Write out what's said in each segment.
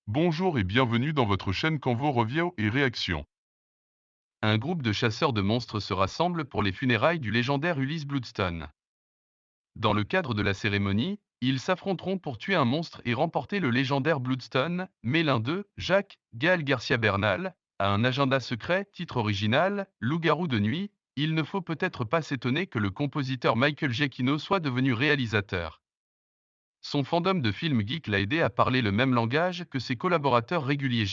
Bonjour et bienvenue dans votre chaîne Canvo revient et réaction. Un groupe de chasseurs de monstres se rassemble pour les funérailles du légendaire Ulysse Bloodstone. Dans le cadre de la cérémonie, ils s'affronteront pour tuer un monstre et remporter le légendaire Bloodstone, mais l'un d'eux, Jacques Gaël Garcia Bernal, a un agenda secret, titre original, Loup-garou de nuit. Il ne faut peut-être pas s'étonner que le compositeur Michael Giacchino soit devenu réalisateur. Son fandom de films geek l'a aidé à parler le même langage que ses collaborateurs réguliers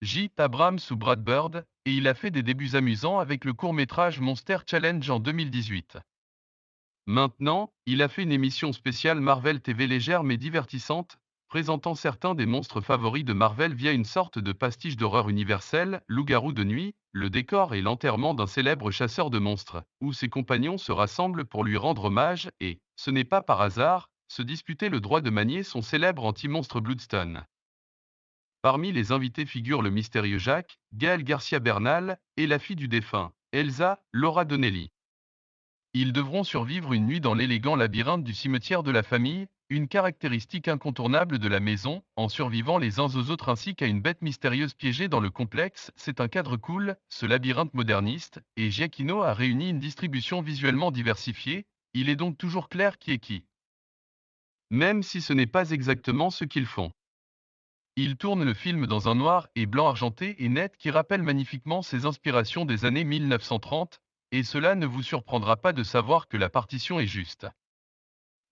J. Abrams ou Brad Bird, et il a fait des débuts amusants avec le court-métrage Monster Challenge en 2018. Maintenant, il a fait une émission spéciale Marvel TV légère mais divertissante, présentant certains des monstres favoris de Marvel via une sorte de pastiche d'horreur universelle, Loup-garou de nuit, le décor est l'enterrement d'un célèbre chasseur de monstres, où ses compagnons se rassemblent pour lui rendre hommage et, ce n'est pas par hasard, se disputer le droit de manier son célèbre anti-monstre Bloodstone. Parmi les invités figurent le mystérieux Jacques, Gaël Garcia Bernal, et la fille du défunt, Elsa, Laura Donnelly. Ils devront survivre une nuit dans l'élégant labyrinthe du cimetière de la famille, une caractéristique incontournable de la maison, en survivant les uns aux autres ainsi qu'à une bête mystérieuse piégée dans le complexe. C'est un cadre cool, ce labyrinthe moderniste, et Giacchino a réuni une distribution visuellement diversifiée, il est donc toujours clair qui est qui. Même si ce n'est pas exactement ce qu'ils font. Il tourne le film dans un noir et blanc argenté et net qui rappelle magnifiquement ses inspirations des années 1930, et cela ne vous surprendra pas de savoir que la partition est juste.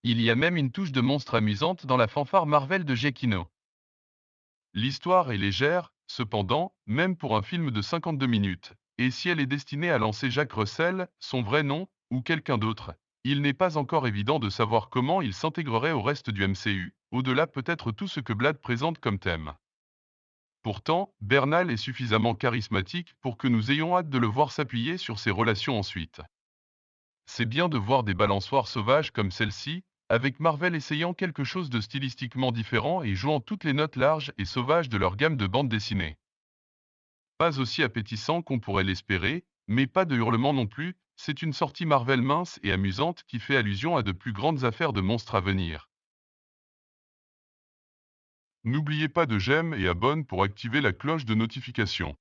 Il y a même une touche de monstre amusante dans la fanfare Marvel de Giacchino. L'histoire est légère, cependant, même pour un film de 52 minutes, et si elle est destinée à lancer Jacques Russell, son vrai nom, ou quelqu'un d'autre, il n'est pas encore évident de savoir comment il s'intégrerait au reste du MCU, au-delà peut-être tout ce que Blade présente comme thème. Pourtant, Bernal est suffisamment charismatique pour que nous ayons hâte de le voir s'appuyer sur ses relations ensuite. C'est bien de voir des balançoires sauvages comme celle-ci, avec Marvel essayant quelque chose de stylistiquement différent et jouant toutes les notes larges et sauvages de leur gamme de bandes dessinées. Pas aussi appétissant qu'on pourrait l'espérer, mais pas de hurlements non plus, c'est une sortie Marvel mince et amusante qui fait allusion à de plus grandes affaires de monstres à venir. N'oubliez pas de j'aime et abonne pour activer la cloche de notification.